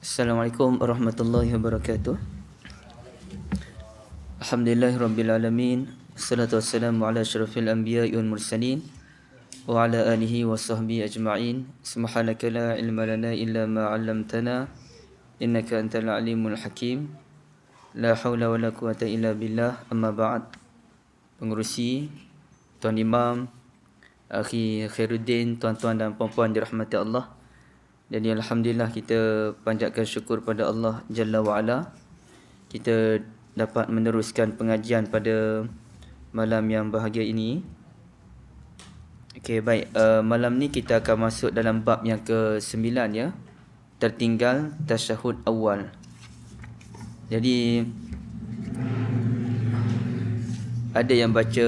Assalamualaikum warahmatullahi wabarakatuh. Alhamdulillahirrabbilalamin. Assalatu wassalamu ala asyrafil anbiya'i wal mursalin wa ala alihi wa sahbihi ajma'in. Subhanaka la ilma lana illa ma 'allamtana innaka antal alimul hakim. La haula wala quwata illa billah. Amma ba'd. Pengerusi, Tuan Imam, Akhi Khairuddin, tuan-tuan dan puan-puan dirahmati Allah. Jadi alhamdulillah kita panjatkan syukur pada Allah Jalla wa Ala. Kita dapat meneruskan pengajian pada malam yang bahagia ini. Okey, baik. Malam ni kita akan masuk dalam bab yang ke-9 ya. Tertinggal tasyahud awal. Jadi ada yang baca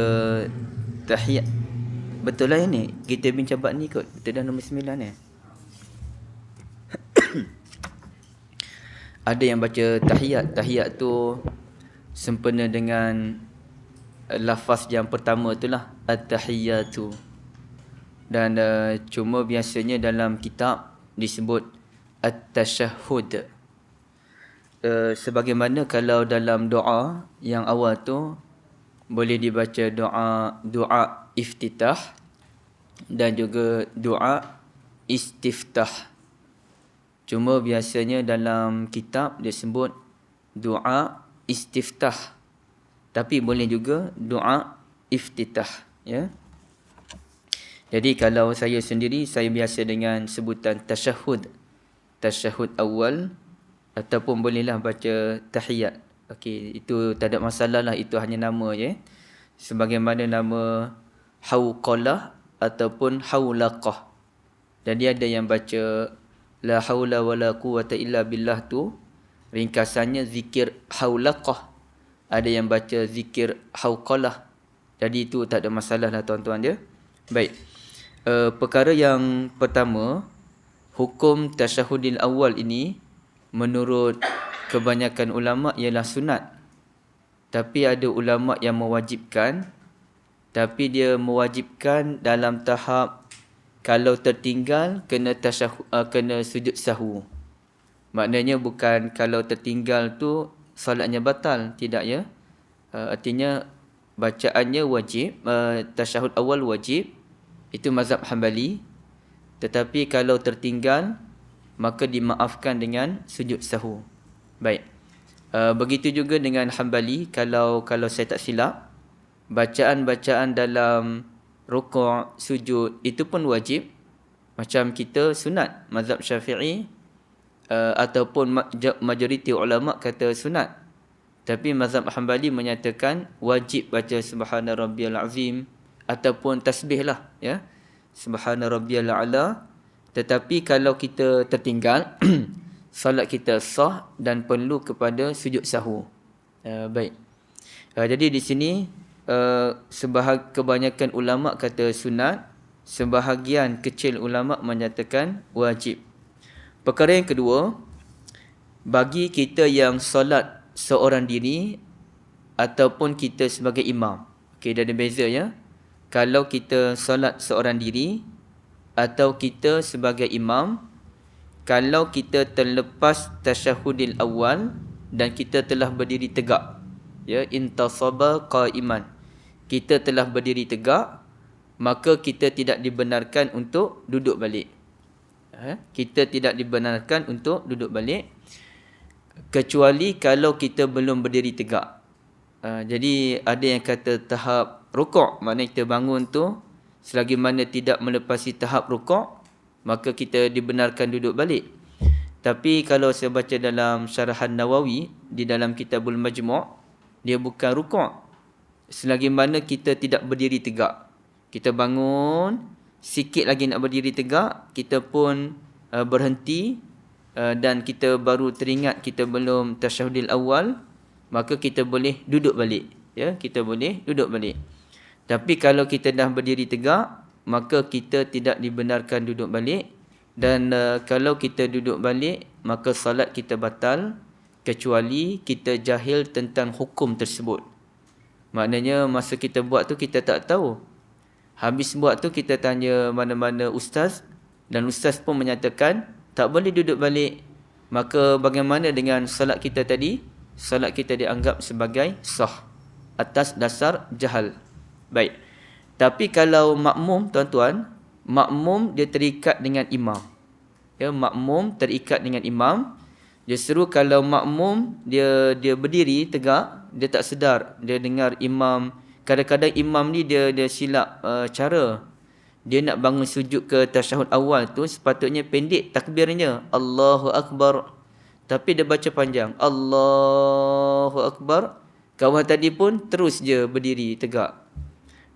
tahiyat. Betul lah ini. Kita bincang bab ni kot. Betul dah nombor 9 ya. Ada yang baca tahiyat. Tahiyat tu sempena dengan lafaz yang pertama itulah at-tahiyatu. Dan cuma biasanya dalam kitab disebut at-tasyahhud. Sebagaimana kalau dalam doa yang awal tu boleh dibaca doa iftitah dan juga doa istiftah. Cuma biasanya dalam kitab dia sebut doa istiftah. Tapi boleh juga doa iftitah, ya. Jadi kalau saya sendiri, saya biasa dengan sebutan tasyahud. Tasyahud awal ataupun bolehlah baca tahiyat. Okey, itu tak ada masalah lah, itu hanya nama je. Sebagaimana nama hauqalah ataupun haulaqah. Jadi ada yang baca la haula wala quwata illa billah tu ringkasannya zikir haulaqah. Ada yang baca zikir hauqalah. Jadi itu tak ada masalah lah tuan-tuan dia. Baik. Perkara yang pertama, hukum tasyahudil awal ini menurut kebanyakan ulama ialah sunat. Tapi ada ulama yang mewajibkan. Tapi dia mewajibkan dalam tahap kalau tertinggal kena sujud sahwu. Maknanya bukan kalau tertinggal tu solatnya batal, tidak ya. Artinya bacaannya wajib, tasyahud awal wajib. Itu mazhab Hanbali. Tetapi kalau tertinggal maka dimaafkan dengan sujud sahwu. Baik. Begitu juga dengan Hanbali, kalau saya tak silap, bacaan-bacaan dalam rukuk, sujud itu pun wajib. Macam kita sunat, mazhab Syafi'i ataupun majoriti ulama kata sunat. Tapi mazhab Hanbali menyatakan wajib baca subhana rabbiyal azim ataupun tasbih lah ya. Subhana rabbiyal a'la. Tetapi kalau kita tertinggal solat kita sah dan perlu kepada sujud sahwu. Baik. Jadi di sini kebanyakan ulama kata sunat, sebahagian kecil ulama menyatakan wajib. Perkara yang kedua, bagi kita yang solat seorang diri ataupun kita sebagai imam. Okey, dah ada beza ya. Kalau kita solat seorang diri atau kita sebagai imam, kalau kita terlepas tasyahudil awal dan kita telah berdiri tegak, ya, intasaba qa'iman, kita telah berdiri tegak, maka kita tidak dibenarkan untuk duduk balik. Kita tidak dibenarkan untuk duduk balik kecuali kalau kita belum berdiri tegak. Jadi ada yang kata tahap rukuk, maknanya kita bangun tu selagi mana tidak melepasi tahap rukuk, maka kita dibenarkan duduk balik. Tapi kalau saya baca dalam syarahan Nawawi di dalam Kitabul Majmu', dia bukan rukuk selagi mana kita tidak berdiri tegak. Kita bangun, sikit lagi nak berdiri tegak, kita pun berhenti dan kita baru teringat kita belum tasyahudil awal, maka kita boleh duduk balik. Ya, kita boleh duduk balik. Tapi kalau kita dah berdiri tegak, maka kita tidak dibenarkan duduk balik. Dan kalau kita duduk balik, maka salat kita batal kecuali kita jahil tentang hukum tersebut. Maknanya masa kita buat tu kita tak tahu. Habis buat tu kita tanya mana-mana ustaz dan ustaz pun menyatakan tak boleh duduk balik. Maka bagaimana dengan salat kita tadi? Salat kita dianggap sebagai sah atas dasar jahal. Baik. Tapi kalau makmum, tuan-tuan, makmum dia terikat dengan imam. Ya, makmum terikat dengan imam. Justru kalau makmum dia berdiri tegak, dia tak sedar, dia dengar imam. Kadang-kadang imam ni dia silap cara. Dia nak bangun sujud ke tasyahud awal tu sepatutnya pendek takbirnya, Allahu Akbar. Tapi dia baca panjang, Allahu Akbar. Kawan tadi pun terus je berdiri tegak.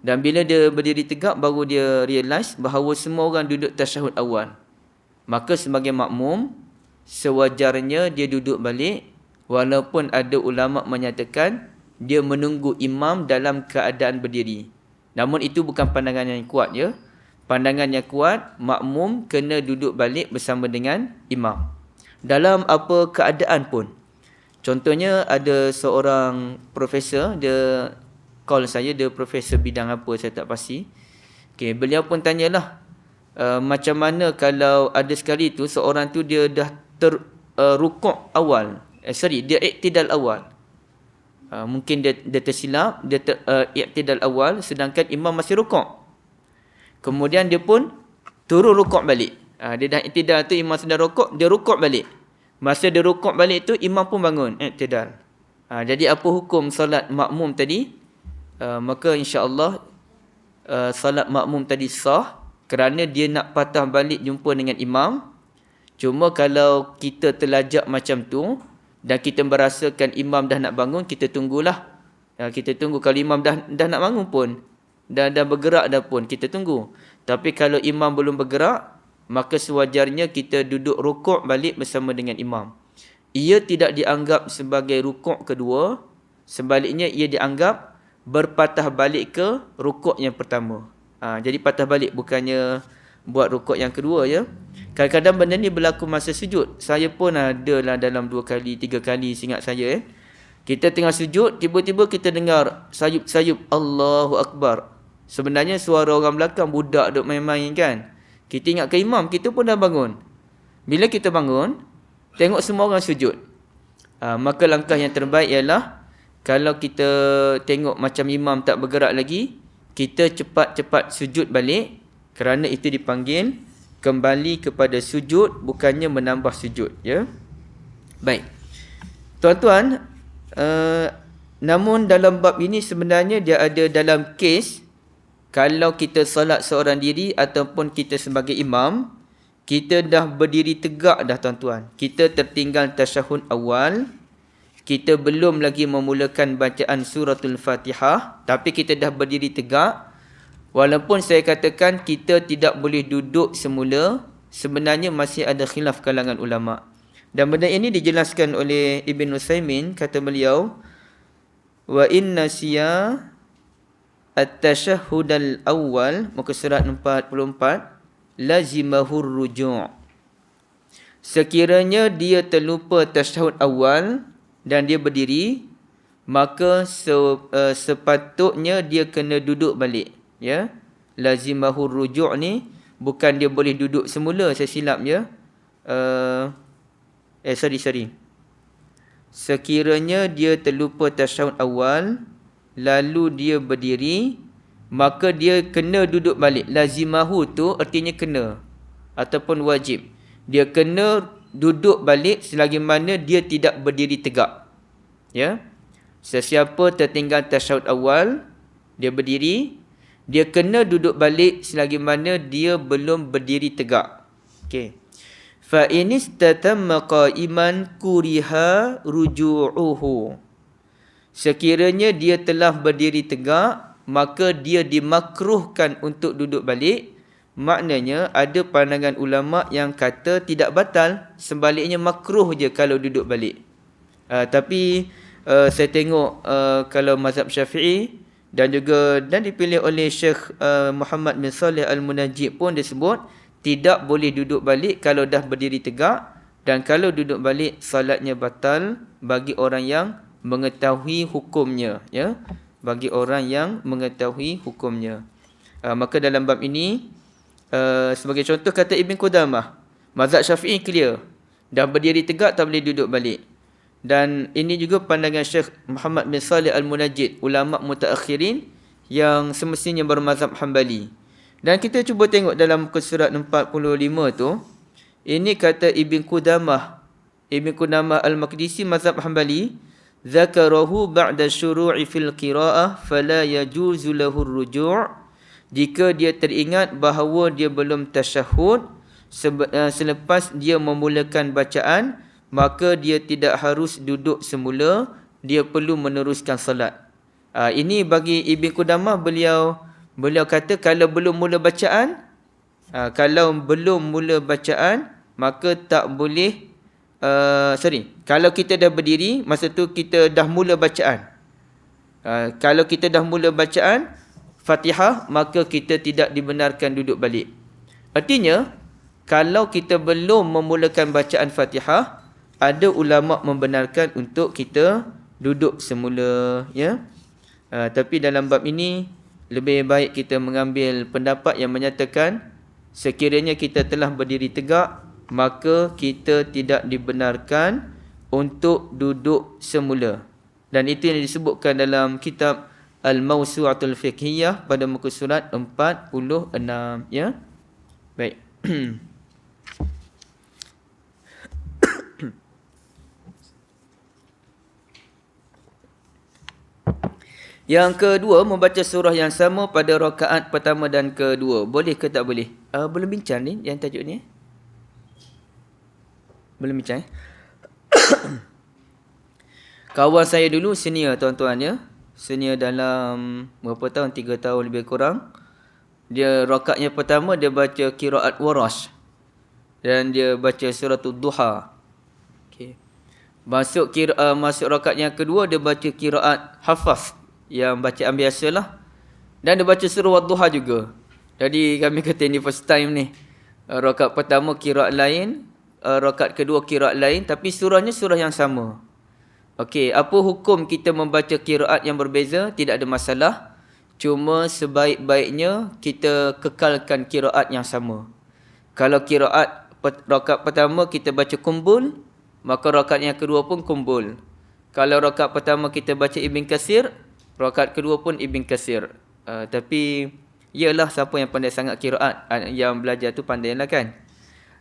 Dan bila dia berdiri tegak baru dia realise bahawa semua orang duduk tasyahud awal. Maka sebagai makmum sewajarnya dia duduk balik, walaupun ada ulama menyatakan dia menunggu imam dalam keadaan berdiri. Namun itu bukan pandangan yang kuat ya. Pandangan yang kuat, makmum kena duduk balik bersama dengan imam. Dalam apa keadaan pun. Contohnya ada seorang profesor, dia call saya, dia profesor bidang apa saya tak pasti. Okay, beliau pun tanyalah, macam mana kalau ada sekali tu seorang tu dia dah rukuk awal. Dia iktidal awal. Mungkin dia tersilap, dia iktidal awal sedangkan imam masih rukuk. Kemudian dia pun turun rukuk balik. Dia dah iktidal tu, imam sedang rukuk, dia rukuk balik. Masa dia rukuk balik tu, imam pun bangun iktidal. Jadi apa hukum solat makmum tadi? Maka insya-Allah solat makmum tadi sah kerana dia nak patah balik jumpa dengan imam. Cuma kalau kita terlajak macam tu dan kita merasakan imam dah nak bangun, kita tunggulah. Kita tunggu. Kalau imam dah nak bangun pun, dah bergerak dah pun, kita tunggu. Tapi kalau imam belum bergerak, maka sewajarnya kita duduk rukuk balik bersama dengan imam. Ia tidak dianggap sebagai rukuk kedua, sebaliknya ia dianggap berpatah balik ke rukuk yang pertama. Jadi patah balik, bukannya buat rukuk yang kedua ya. Kadang-kadang benda ni berlaku masa sujud. Saya pun adalah dalam 2 kali, 3 kali seingat saya. Kita tengah sujud, tiba-tiba kita dengar sayup-sayup Allahu Akbar. Sebenarnya suara orang belakang, budak duk main-main kan. Kita ingat ke imam, kita pun dah bangun. Bila kita bangun, tengok semua orang sujud. Maka langkah yang terbaik ialah, kalau kita tengok macam imam tak bergerak lagi, kita cepat-cepat sujud balik. Kerana itu dipanggil kembali kepada sujud, bukannya menambah sujud. Ya. Baik. Tuan-tuan, namun dalam bab ini sebenarnya dia ada dalam kes, kalau kita solat seorang diri ataupun kita sebagai imam, kita dah berdiri tegak dah tuan-tuan. Kita tertinggal tasyahud awal, kita belum lagi memulakan bacaan suratul Fatihah, tapi kita dah berdiri tegak. Walaupun saya katakan kita tidak boleh duduk semula, sebenarnya masih ada khilaf kalangan ulama. Dan benda ini dijelaskan oleh Ibn Utsaimin, kata beliau, wa inna siya at-tashahhud al-awwal, muka surat 44, lazimahur ruju'. Sekiranya dia terlupa tasyahud awal dan dia berdiri, maka sepatutnya dia kena duduk balik. Ya, lazimahur ruju' ni bukan dia boleh duduk semula, saya silap ya. Sekiranya dia terlupa tasyahud awal lalu dia berdiri, maka dia kena duduk balik. Lazimahu tu artinya kena ataupun wajib. Dia kena duduk balik selagi mana dia tidak berdiri tegak. Ya. Sesiapa tertinggal tasyahud awal, dia berdiri, dia kena duduk balik selagi mana dia belum berdiri tegak. Okey. Fa in istatamma qa'iman kuriha ruju'uhu. Sekiranya dia telah berdiri tegak, maka dia dimakruhkan untuk duduk balik. Maknanya ada pandangan ulama yang kata tidak batal, sebaliknya makruh je kalau duduk balik. Tapi saya tengok kalau mazhab Syafi'i dan dipilih oleh Syekh Muhammad bin Saleh Al-Munajjid pun disebut tidak boleh duduk balik kalau dah berdiri tegak, dan kalau duduk balik salatnya batal bagi orang yang mengetahui hukumnya, ya, bagi orang yang mengetahui hukumnya. Maka dalam bab ini sebagai contoh kata Ibn Qudamah, mazhab Syafi'i clear, Dah berdiri tegak tak boleh duduk balik. Dan ini juga pandangan Syekh Muhammad bin Salih Al-Munajjid, ulama mutaakhirin yang semestinya bermazhab Hanbali. Dan kita cuba tengok dalam muka surat 45 tu, ini kata Ibn Qudamah Al-Maqdisi mazhab Hanbali, zakarahu ba'da syuru'i fil qira'ah fala yajuzu lahu ar-ruju'. Jika dia teringat bahawa dia belum tasyahud selepas dia memulakan bacaan, maka dia tidak harus duduk semula, dia perlu meneruskan salat. Ini bagi Ibn Qudamah, beliau kata kalau belum mula bacaan, maka tak boleh, kalau kita dah berdiri, masa tu kita dah mula bacaan. Kalau kita dah mula bacaan Fatihah, maka kita tidak dibenarkan duduk balik. Artinya, kalau kita belum memulakan bacaan Fatihah, ada ulama membenarkan untuk kita duduk semula, ya. Tapi dalam bab ini lebih baik kita mengambil pendapat yang menyatakan sekiranya kita telah berdiri tegak, maka kita tidak dibenarkan untuk duduk semula. Dan itu yang disebutkan dalam kitab Al-Mawsu'atul Fiqhiyah pada muka surat 46, ya. Baik. Yang kedua, membaca surah yang sama pada rakaat pertama dan kedua. Boleh ke tak boleh? Belum bincang ni yang tajuk ni. Belum bincang. Kawan saya dulu senior tuan-tuan, ya. Senior dalam berapa tahun? 3 tahun lebih kurang. Dia rakaatnya pertama dia baca qiraat Warash. Dan dia baca suratul Duha. Okey. Masuk rakaat yang kedua dia baca qiraat Hafaz, yang bacaan biasalah. Dan dia baca surah Duha juga. Jadi kami kata ini first time ni. Rakaat pertama qiraat lain, rakaat kedua qiraat lain, tapi surahnya surah yang sama. Okey, apa hukum kita membaca qiraat yang berbeza? Tidak ada masalah. Cuma sebaik-baiknya kita kekalkan qiraat yang sama. Kalau qiraat rakaat pertama kita baca kumbul, maka rakaat yang kedua pun kumbul. Kalau rakaat pertama kita baca Ibn Katsir, rakaat kedua pun Ibn Katsir. Tapi iyalah siapa yang pandai sangat qiraat, yang belajar tu pandailah kan.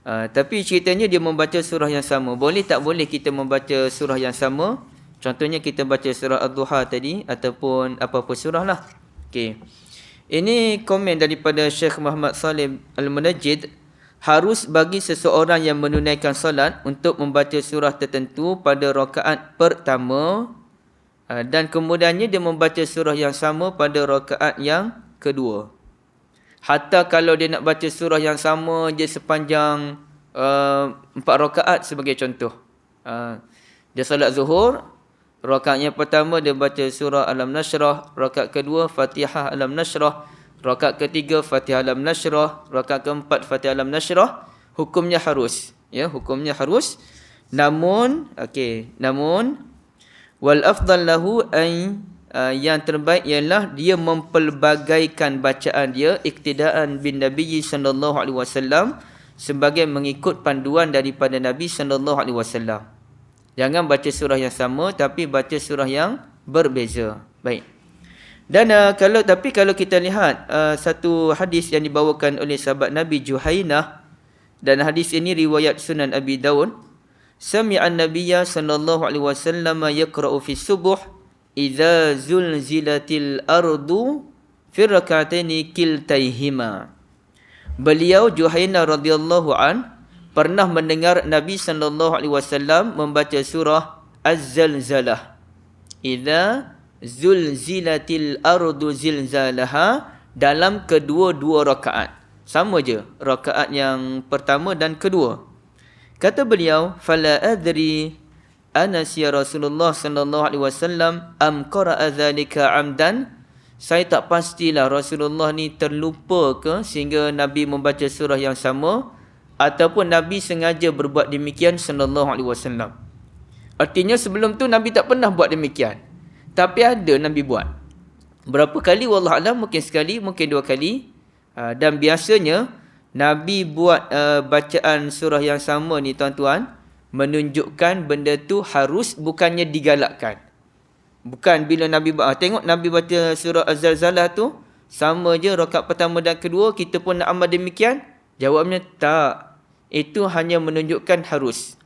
Tapi ceritanya dia membaca surah yang sama. Boleh tak boleh kita membaca surah yang sama? Contohnya kita baca surah Ad-Duha tadi, ataupun apa-apa surah lah. Okey. Ini komen daripada Syekh Muhammad Salih Al-Munajjid. Harus bagi seseorang yang menunaikan salat untuk membaca surah tertentu pada rakaat pertama, dan kemudiannya dia membaca surah yang sama pada rakaat yang kedua. Hatta kalau dia nak baca surah yang sama je sepanjang 4 rakaat sebagai contoh. Dia salat zuhur, rakaatnya pertama dia baca surah Alam Nashrah, rakaat kedua Fatihah Alam Nashrah, rakaat ketiga Fatihah Alam Nashrah, rakaat keempat Fatihah Alam Nashrah. Hukumnya harus, ya, hukumnya harus. Namun wal afdal lahu an, yang terbaik ialah dia mempelbagaikan bacaan dia iktidaan bin Nabi sallallahu alaihi wasallam, sebagai mengikut panduan daripada Nabi sallallahu alaihi wasallam. Jangan baca surah yang sama tapi baca surah yang berbeza. Baik. Dan kalau kita lihat satu hadis yang dibawakan oleh sahabat Nabi Juhainah, dan hadis ini riwayat Sunan Abi Daud. Sami'an Nabiyya sallallahu alaihi wasallam yaqra'u fi subuh idza zulzilatil ardu fi rak'ataini kiltaihima. Beliau Juhainah radhiyallahu an pernah mendengar Nabi sallallahu alaihi wasallam membaca surah Az-Zalzalah. Idza zulzilatil ardu zilzalaha, dalam kedua-dua rakaat. Sama je rakaat yang pertama dan kedua. Kata beliau, fala adri anas ya Rasulullah sallallahu alaihi wasallam am qara'a dzalika amdan. Saya tak pastilah Rasulullah ni terlupa ke sehingga Nabi membaca surah yang sama, ataupun Nabi sengaja berbuat demikian sallallahu alaihi wasallam. Artinya sebelum tu Nabi tak pernah buat demikian, tapi ada Nabi buat. Berapa kali wallahu alam, mungkin sekali, mungkin 2 kali. Dan biasanya Nabi buat bacaan surah yang sama ni tuan-tuan menunjukkan benda tu harus, bukannya digalakkan. Bukan bila Nabi tengok Nabi baca surah Az-Zalzalah tu sama je rakaat pertama dan kedua, kita pun nak amal demikian? Jawabnya tak. Itu hanya menunjukkan harus.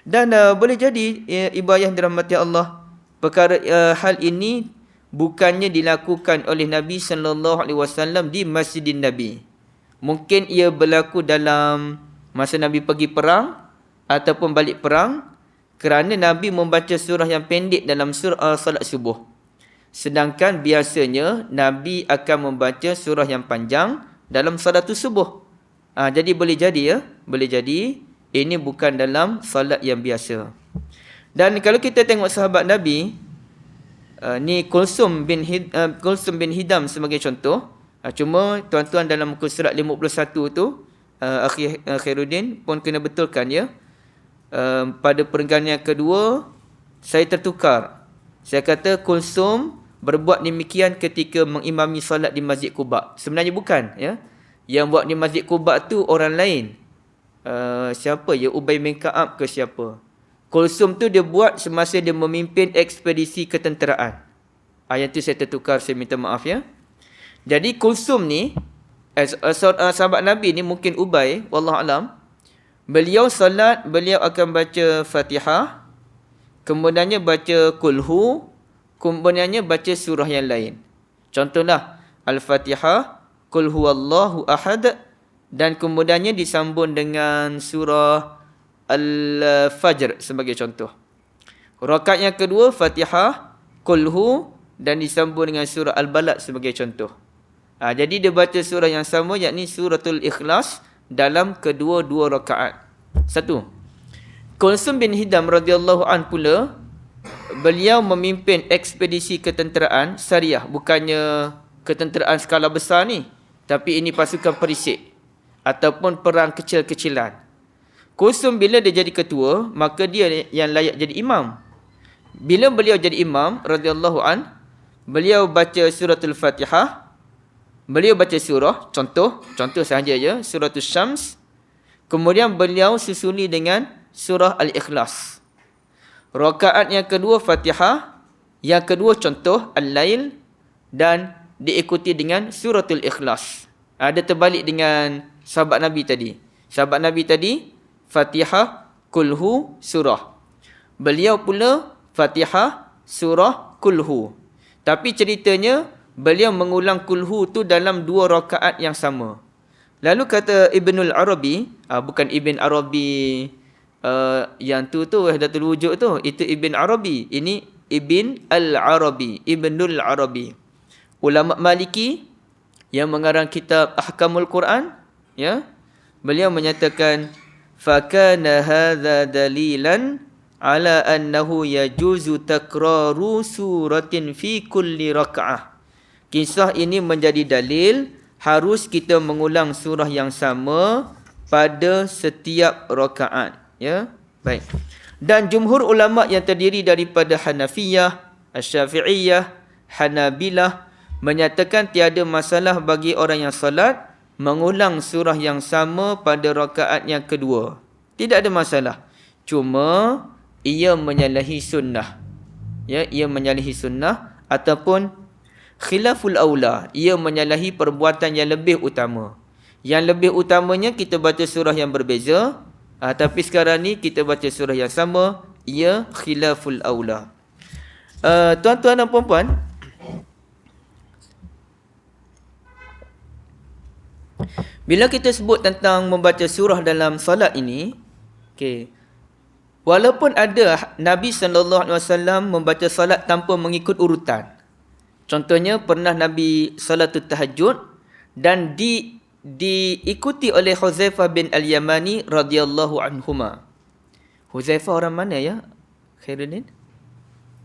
Dan boleh jadi ibu ayah dirahmati Allah, perkara hal ini bukannya dilakukan oleh Nabi sallallahu alaihi wasallam di Masjidin Nabi. Mungkin ia berlaku dalam masa Nabi pergi perang ataupun balik perang, kerana Nabi membaca surah yang pendek dalam surah salat subuh. Sedangkan biasanya Nabi akan membaca surah yang panjang dalam salatul subuh. Jadi boleh jadi ya, boleh jadi ini bukan dalam salat yang biasa. Dan kalau kita tengok sahabat Nabi, ni Kulsum bin Hidam sebagai contoh. Cuma tuan-tuan dalam muka surat 51 tu, Khairuddin pun kena betulkan ya. Pada perenggan yang kedua, saya tertukar. Saya kata Kulsum berbuat demikian ketika mengimami solat di Masjid Quba. Sebenarnya bukan ya. Yang buat di Masjid Quba tu orang lain. Siapa ya? Ubay bin Ka'ab ke siapa? Kulsum tu dia buat semasa dia memimpin ekspedisi ketenteraan. Yang tu saya tertukar, saya minta maaf ya. Jadi Kulsum ni, sahabat Nabi ni mungkin Ubay, wallahu alam. Beliau salat, beliau akan baca Fatihah, kemudiannya baca Kulhu, kemudiannya baca surah yang lain. Contohlah Al-Fatihah, Qul huwallahu ahad, dan kemudiannya disambung dengan surah Al-Fajr sebagai contoh. Rakaat yang kedua Fatihah, Qulhu, dan disambung dengan surah Al-Balad sebagai contoh. Jadi dia baca surah yang sama, yakni suratul Ikhlas dalam kedua-dua rakaat. Satu. Kulsum bin Hidam radhiyallahu an pula, beliau memimpin ekspedisi ketenteraan syariah, bukannya ketenteraan skala besar ni, tapi ini pasukan perisik ataupun perang kecil-kecilan. Kulsum bila dia jadi ketua, maka dia yang layak jadi imam. Bila beliau jadi imam radhiyallahu an, beliau baca suratul Fatihah, beliau baca surah, contoh sahaja ya, suratul Syams, kemudian beliau susuli dengan surah Al-Ikhlas. Rakaat yang kedua Fatihah, yang kedua contoh Al-Lail, dan diikuti dengan suratul Ikhlas. Ada terbalik dengan sahabat Nabi tadi. Sahabat Nabi tadi Fatihah, Kulhu, surah. Beliau pula Fatihah, surah, Kulhu. Tapi ceritanya beliau mengulang Kulhu tu dalam dua rakaat yang sama. Lalu kata Ibnul Arabi, bukan Ibn Arabi yang tu Wahdatul Wujud tu, itu Ibn Arabi. Ini Ibn Al-Arabi, Ibnul Arabi. Ulama Maliki yang mengarang kitab Ahkamul Quran, ya. Beliau menyatakan fakana hadza dalilan ala annahu yajuzu takraru suratin fi kulli raka'ah. Kisah ini menjadi dalil harus kita mengulang surah yang sama pada setiap rakaat, ya. Baik. Dan jumhur ulama yang terdiri daripada Hanafiyah, Asy-Syafi'iyah, Hanabilah menyatakan tiada masalah bagi orang yang salat mengulang surah yang sama pada rakaat yang kedua. Tidak ada masalah. Cuma ia menyalahi sunnah. Ya, ia menyalahi sunnah ataupun khilaful aula, ia menyalahi perbuatan yang lebih utama. Yang lebih utamanya kita baca surah yang berbeza, tapi sekarang ni kita baca surah yang sama, ia khilaful aula. Tuan-tuan dan puan-puan, bila kita sebut tentang membaca surah dalam salat ini, walaupun ada Nabi SAW membaca salat tanpa mengikut urutan. Contohnya pernah Nabi salatul tahajud dan diikuti oleh Huzaifah bin Al-Yamani radhiyallahu anhuma. Huzaifah orang mana ya? Khairuddin?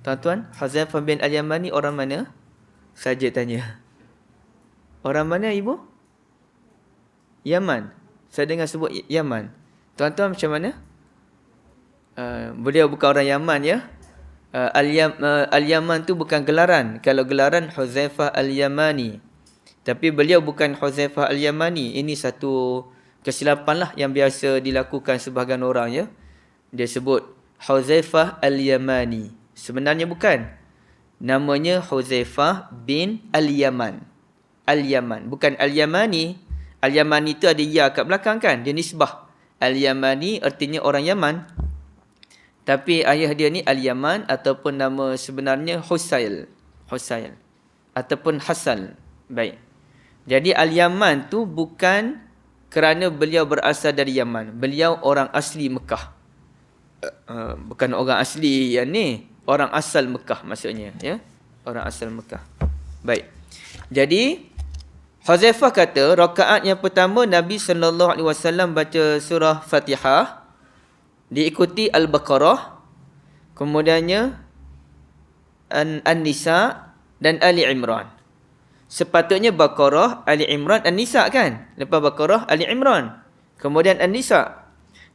Tuan-tuan, Huzaifah bin Al-Yamani orang mana? Saja tanya. Orang mana ibu? Yaman. Saya dengar sebut Yaman. Tuan-tuan macam mana? Beliau bukan orang Yaman ya. Al-Yaman tu bukan gelaran. Kalau gelaran Huzaifah Al-Yamani. Tapi beliau bukan Huzaifah Al-Yamani. Ini satu kesilapan lah yang biasa dilakukan sebahagian orang ya. Dia sebut Huzaifah Al-Yamani. Sebenarnya bukan. Namanya Huzaifah bin Al-Yaman. Al-Yaman. Bukan Al-Yamani. Al-Yamani itu ada ya kat belakang kan? Dia nisbah. Al-Yamani artinya orang Yaman. Tapi ayah dia ni Al-Yaman ataupun nama sebenarnya Husail. Husail. Ataupun Hasan. Baik. Jadi Al-Yaman tu bukan kerana beliau berasal dari Yaman. Beliau orang asli Mekah. Bukan orang asli yang ni. Orang asal Mekah maksudnya. Ya? Orang asal Mekah. Baik. Jadi Huzaifah kata, rakaat yang pertama Nabi SAW baca surah Fatihah. Diikuti Al-Baqarah. Kemudiannya An-Nisa dan Ali Imran. Sepatutnya Baqarah, Ali Imran, An-Nisa kan? Lepas Baqarah, Ali Imran. Kemudian An-Nisa.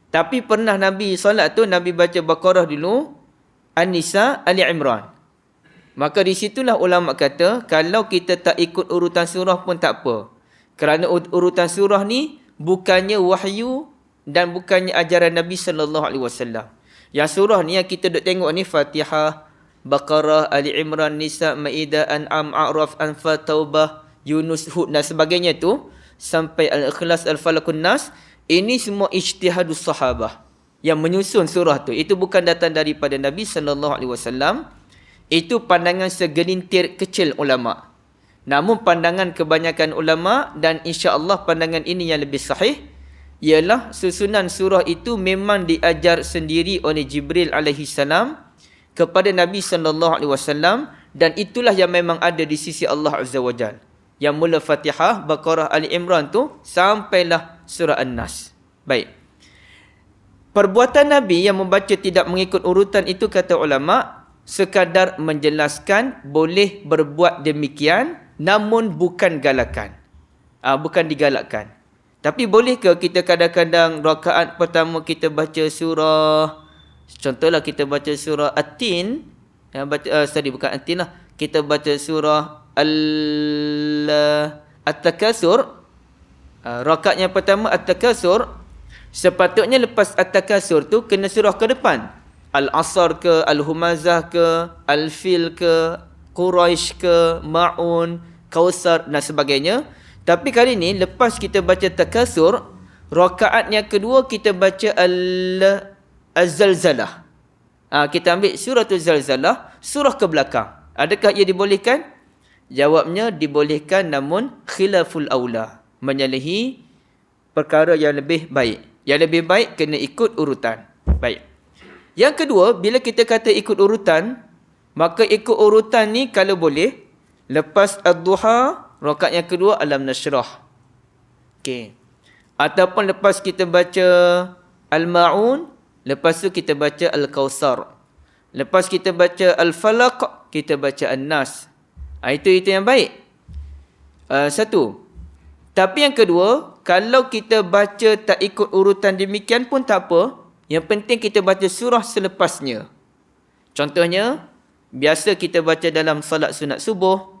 Tapi pernah Nabi solat tu, Nabi baca Baqarah dulu, An-Nisa, Ali Imran. Maka di situlah ulama kata, kalau kita tak ikut urutan surah pun tak apa. Kerana urutan surah ni bukannya wahyu dan bukannya ajaran Nabi SAW. Yang surah ni yang kita duk tengok ni Fatihah, Baqarah, Ali Imran, Nisa, Maidah, An'am, A'raf, Anfal, Taubah, Yunus, Hud dan sebagainya tu sampai Al-Ikhlas, Al-Falaqun Nas, ini semua ijtihadus sahabah yang menyusun surah tu. Itu bukan datang daripada Nabi SAW. Itu pandangan segelintir kecil ulama. Namun pandangan kebanyakan ulama dan insya-Allah pandangan ini yang lebih sahih ialah susunan surah itu memang diajar sendiri oleh Jibril alaihi salam kepada Nabi SAW dan itulah yang memang ada di sisi Allah Azza wa Jalla. Yang mula Fatihah, Baqarah, Ali Imran tu sampailah surah An-Nas. Baik. Perbuatan Nabi yang membaca tidak mengikut urutan itu kata ulama sekadar menjelaskan boleh berbuat demikian namun bukan galakan. Bukan digalakkan. Tapi bolehkah kita kadang-kadang rakaat pertama kita baca surah, contohlah kita baca surah At-Tin, tadi bukan At-Tin lah, kita baca surah At-Takasur, rakaat yang pertama At-Takasur, sepatutnya lepas At-Takasur tu kena surah ke depan. Al-Asr ke, Al-Humazah ke, Al-Fil ke, Quraisy ke, Ma'un, Kausar dan sebagainya. Tapi kali ni lepas kita baca Takasur, rakaat yang kedua kita baca Az-Zalzalah. Kita ambil surah Az-Zalzalah, surah ke belakang. Adakah ia dibolehkan? Jawabnya dibolehkan namun khilaful aula. Menyalahi perkara yang lebih baik. Yang lebih baik kena ikut urutan. Baik. Yang kedua, bila kita kata ikut urutan, maka ikut urutan ni kalau boleh, lepas Ad-Duha, rakaat yang kedua Alam Nashrah. Okey. Ataupun lepas kita baca Al-Ma'un, lepas tu kita baca Al-Kausar. Lepas kita baca Al-Falaq, kita baca An-Nas. Itu yang baik. Satu. Tapi yang kedua, kalau kita baca tak ikut urutan demikian pun tak apa. Yang penting kita baca surah selepasnya. Contohnya, biasa kita baca dalam salat sunat subuh,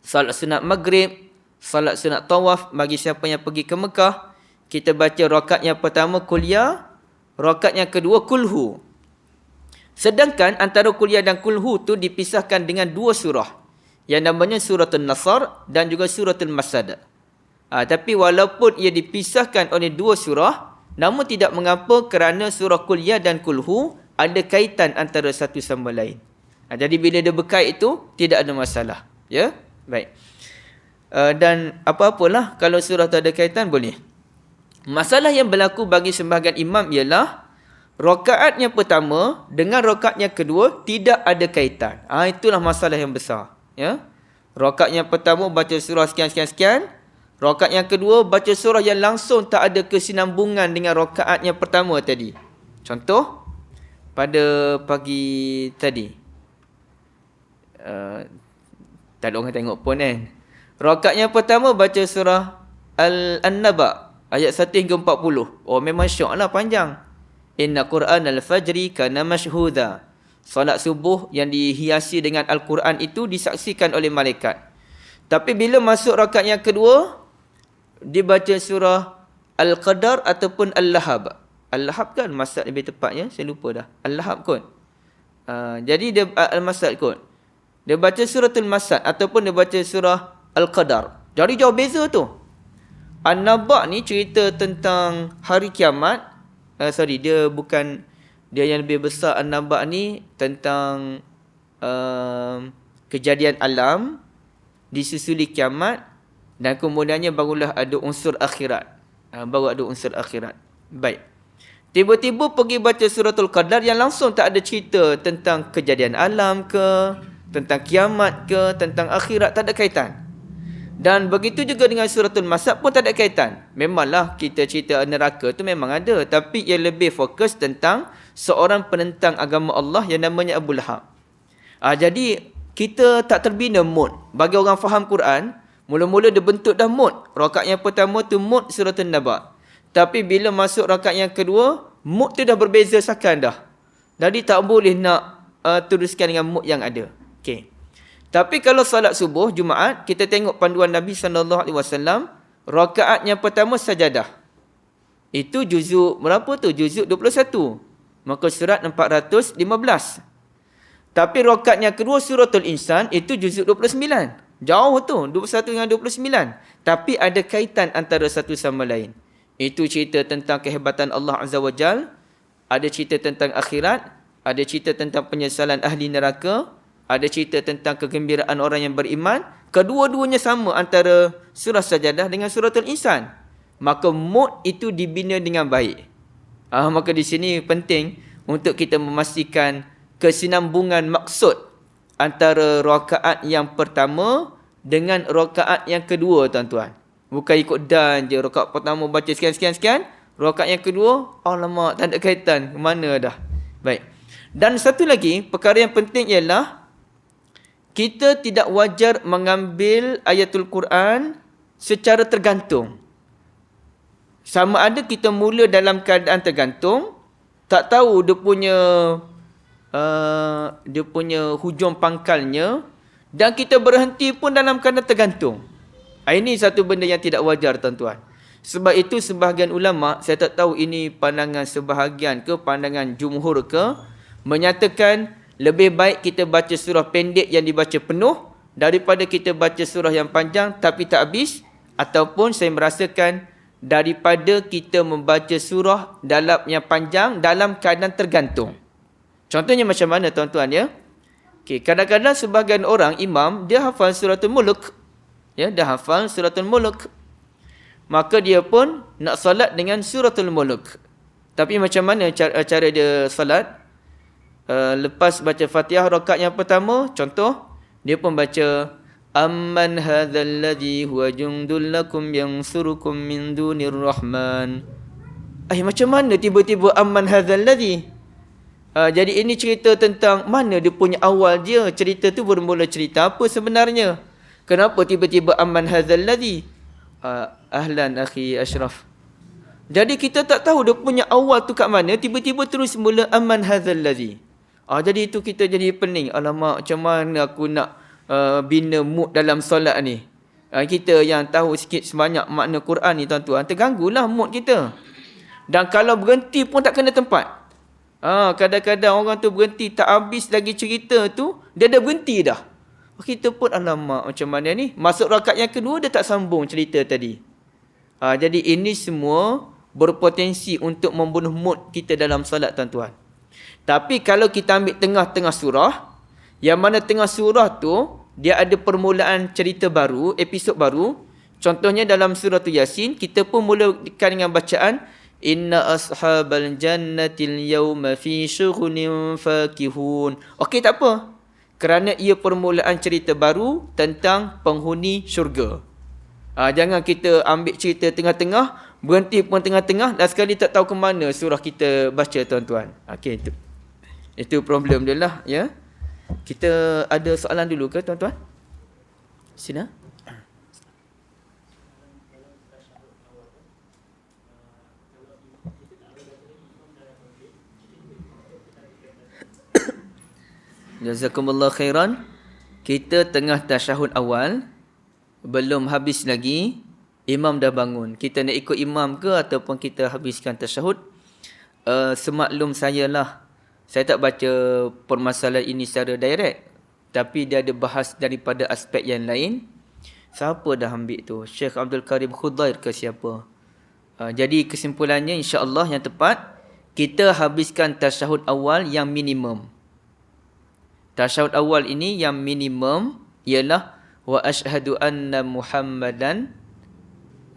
salat sunat maghrib, salat sunat tawaf bagi siapa yang pergi ke Mekah. Kita baca rakaat yang pertama kuliah, rakaat yang kedua kulhu. Sedangkan antara kuliah dan kulhu tu dipisahkan dengan dua surah. Yang namanya suratul Nasr dan juga suratul Masad. Tapi walaupun ia dipisahkan oleh dua surah, namun tidak mengapa kerana surah kuliah dan kulhu ada kaitan antara satu sama lain. Jadi bila dia berkait itu, tidak ada masalah. Ya? Baik. Dan apa-apalah kalau surah tu ada kaitan boleh. Masalah yang berlaku bagi sebahagian imam ialah rakaat yang pertama dengan rakaat yang kedua tidak ada kaitan. Itulah masalah yang besar. Ya? Rakaat yang pertama baca surah sekian-sekian-sekian. Rakaat yang kedua baca surah yang langsung tak ada kesinambungan dengan rakaat yang pertama tadi. Contoh pada pagi tadi. Tak ada orang tengok pun kan. Rakaat yang pertama baca surah An-Naba ayat 1 hingga 40. Oh memang syok lah panjang. Inna Qur'an al-fajri kana mashhuda. Salat subuh yang dihiasi dengan Al-Quran itu disaksikan oleh malaikat. Tapi bila masuk rakaat yang kedua, dibaca surah Al-Qadar ataupun Al-Lahab. Al-Lahab kan masad lebih tepatnya, saya lupa dah. Al-Lahab kot. Jadi dia Al-Masad kot. Dia baca suratul Masad ataupun dia baca surah Al-Qadar. Jadi jauh beza tu. An-Naba ni cerita tentang hari kiamat. Dia bukan, dia yang lebih besar. An-Naba ni tentang kejadian alam, disusuli kiamat, dan kemudiannya barulah ada unsur akhirat. Baru ada unsur akhirat. Baik. Tiba-tiba pergi baca suratul Qadar yang langsung tak ada cerita tentang kejadian alam ke, tentang kiamat ke, tentang akhirat, tak ada kaitan. Dan begitu juga dengan suratul Masad pun tak ada kaitan. Memanglah kita cerita neraka tu memang ada, tapi ia lebih fokus tentang seorang penentang agama Allah yang namanya Abu Lahab. Jadi kita tak terbina mood. Bagi orang faham Quran, mula-mula dia bentuk dah mood. Rakaat yang pertama tu mood suratul Naba. Tapi bila masuk rakaat yang kedua, mood tu dah berbeza sakan dah. Jadi tak boleh nak teruskan dengan mood yang ada. Okey. Tapi kalau salat subuh Jumaat, kita tengok panduan Nabi SAW, rakaat yang pertama sajadah. Itu juzuk berapa tu? Juzuk 21. Maka surat 415. Tapi rakaat yang kedua suratul Insan, itu juzuk 29. Jauh tu, 21 dengan 29. Tapi ada kaitan antara satu sama lain. Itu cerita tentang kehebatan Allah Azza wa Jal. Ada cerita tentang akhirat. Ada cerita tentang penyesalan ahli neraka. Ada cerita tentang kegembiraan orang yang beriman. Kedua-duanya sama antara surah Sajadah dengan suratul Insan. Maka mood itu dibina dengan baik. Maka di sini penting untuk kita memastikan kesinambungan maksud antara rakaat yang pertama dengan rakaat yang kedua, tuan-tuan. Bukan ikut dan je. Rakaat pertama baca sekian-sekian. Rakaat yang kedua, alamak, tak ada kaitan. Mana dah. Baik. Dan satu lagi, perkara yang penting ialah kita tidak wajar mengambil ayatul Quran secara tergantung. Sama ada kita mula dalam keadaan tergantung, tak tahu dia punya hujung pangkalnya, dan kita berhenti pun dalam keadaan tergantung. Ini satu benda yang tidak wajar, tuan-tuan. Sebab itu sebahagian ulama, saya tak tahu ini pandangan sebahagian ke, pandangan jumhur ke, menyatakan lebih baik kita baca surah pendek yang dibaca penuh daripada kita baca surah yang panjang tapi tak habis, ataupun saya merasakan daripada kita membaca surah dalam yang panjang dalam keadaan tergantung. Contohnya macam mana, tuan-tuan ya? Okay, kadang-kadang sebahagian orang imam dia hafal suratul Mulk. Ya, dah hafal suratul Mulk. Maka dia pun nak salat dengan suratul Mulk. Tapi macam mana cara dia salat? Lepas baca Fatihah rakaat yang pertama, contoh, dia pun baca Amman hadzal ladzi huwa jundul lakum yansurukum min dunir rahman. Macam mana tiba-tiba amman hadzal ladzi? Jadi ini cerita tentang mana dia punya awal dia. Cerita tu bermula cerita apa sebenarnya? Kenapa tiba-tiba amman hadzal ladzi? Ahlan akhi Ashraf. Jadi kita tak tahu dia punya awal tu kat mana, tiba-tiba terus mula amman hadzal ladzi. Jadi itu kita jadi pening. Alamak, macam mana aku nak bina mood dalam solat ni? Kita yang tahu sikit sebanyak makna Quran ni, tuan-tuan, terganggulah mood kita. Dan kalau berhenti pun tak kena tempat. Kadang-kadang orang tu berhenti, tak habis lagi cerita tu, dia dah berhenti dah. Kita pun alamak, macam mana ni? Masuk rakaat yang kedua, dia tak sambung cerita tadi. Jadi ini semua berpotensi untuk membunuh mood kita dalam solat, tuan-tuan. Tapi kalau kita ambil tengah-tengah surah, yang mana tengah surah tu, dia ada permulaan cerita baru, episod baru. Contohnya dalam surah Yasin, kita pun mulakan dengan bacaan, Inna ashabal jannatil yawma fi syughulin fakihun. Okey, tak apa. Kerana ia permulaan cerita baru tentang penghuni syurga. Jangan kita ambil cerita tengah-tengah, berhenti pun tengah-tengah, dan sekali tak tahu ke mana surah kita baca, tuan-tuan. Okey, itu problem dia lah, ya. Kita ada soalan dulu ke, tuan-tuan? Sini. Jazakumullah khairan. Kita tengah tasyahud awal, belum habis lagi, imam dah bangun. Kita nak ikut imam ke ataupun kita habiskan tasyahud? Semaklum saya lah, saya tak baca permasalahan ini secara direct, tapi dia ada bahas daripada aspek yang lain. Siapa dah ambil tu? Syekh Abdul Karim Khudair ke siapa? Jadi kesimpulannya insya-Allah yang tepat, kita habiskan tasyahud awal yang minimum. Tasyahud awal ini yang minimum ialah wa asyhadu anna Muhammadan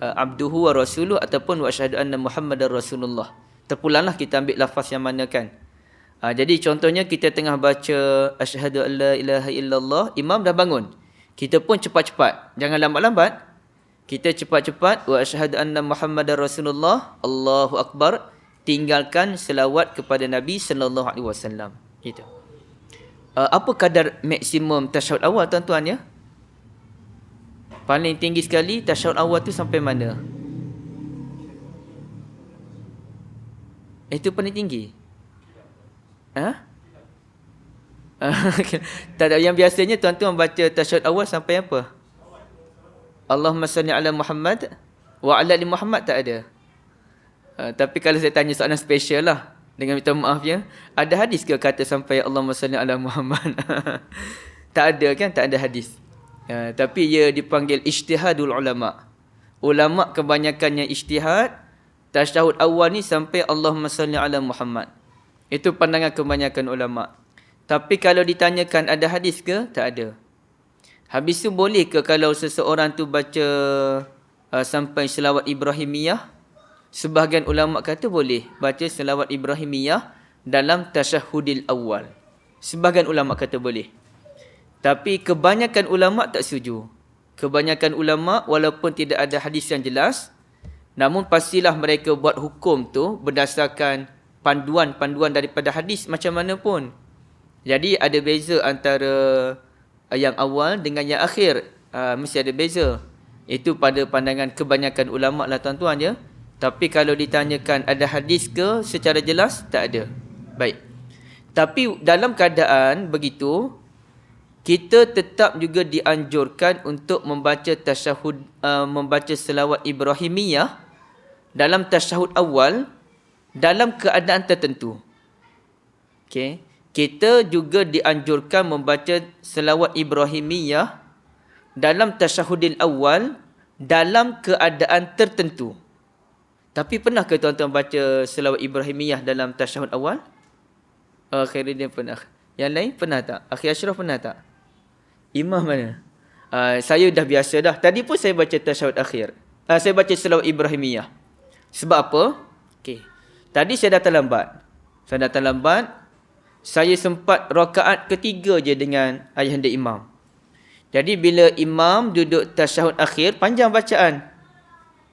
abduhu wa rasuluh ataupun wa asyhadu anna Muhammadar Rasulullah. Terpulanglah kita ambil lafaz yang mana kan. Jadi contohnya kita tengah baca asyhadu an la ilaha illallah, imam dah bangun. Kita pun cepat-cepat, jangan lambat-lambat. Kita cepat-cepat wa asyhadu anna Muhammadar Rasulullah, Allahu akbar, tinggalkan selawat kepada Nabi sallallahu alaihi wasallam. Gitu. Apa kadar maksimum tasyahud awal tuan-tuan ya? Paling tinggi sekali tasyahud awal tu sampai mana? Itu paling tinggi. Tak ada, yang biasanya tuan-tuan baca tasyahud awal sampai apa? Allahumma salli ala Muhammad wa ala ali Muhammad, tak ada. Tapi kalau saya tanya soalan special lah, dengan minta maaf ya, ada hadis ke kata sampai Allahumma salli ala Muhammad? Tak ada kan, tak ada hadis. Tapi ia dipanggil ijtihadul ulama. Ulama kebanyakannya ijtihad, tasyahud awal ni sampai Allahumma salli ala Muhammad. Itu pandangan kebanyakan ulama. Tapi kalau ditanyakan ada hadis ke? Tak ada. Habis tu boleh ke kalau seseorang tu baca sampai selawat Ibrahimiyah? Sebahagian ulama kata boleh baca selawat Ibrahimiyah dalam tasyahudil awal. Sebahagian ulama kata boleh. Tapi kebanyakan ulama tak setuju. Kebanyakan ulama walaupun tidak ada hadis yang jelas, namun pastilah mereka buat hukum tu berdasarkan panduan-panduan daripada hadis macam mana pun. Jadi ada beza antara yang awal dengan yang akhir. Mesti ada beza. Itu pada pandangan kebanyakan ulama lah tuan-tuan ya. Tapi kalau ditanyakan ada hadis ke secara jelas, tak ada. Baik. Tapi dalam keadaan begitu, kita tetap juga dianjurkan untuk membaca tasyahud, membaca selawat Ibrahimiyah dalam tasyahud awal dalam keadaan tertentu. Okey. Kita juga dianjurkan membaca selawat Ibrahimiyah dalam tasyahudil awal dalam keadaan tertentu. Tapi pernah ke tuan-tuan baca selawat Ibrahimiyah dalam tasyahud awal? Khairuddin pernah. Yang lain pernah tak? Akhir Ashraf pernah tak? Imam mana? Saya dah biasa dah. Tadi pun saya baca tasyahud akhir. Saya baca selawat Ibrahimiyah. Sebab apa? Okey. Tadi saya datang lambat. Saya sempat rakaat ketiga je dengan ayahanda imam. Jadi bila imam duduk tasyahud akhir, panjang bacaan.